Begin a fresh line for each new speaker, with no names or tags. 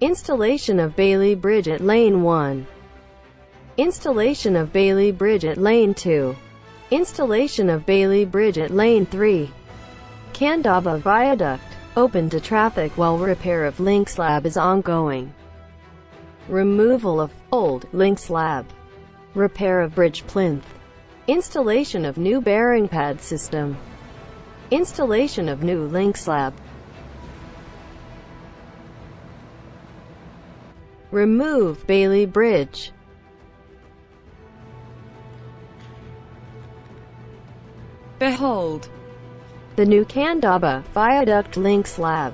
Installation of Bailey Bridge at Lane 1. Installation of Bailey Bridge at Lane 2. Installation of Bailey Bridge at Lane 3. Candaba Viaduct, open to traffic while repair of link slab is ongoing. Removal of old link slab. Repair of bridge plinth. Installation of new bearing pad system. Installation of new link slab. Remove Bailey Bridge. Behold the new Candaba Viaduct link slab.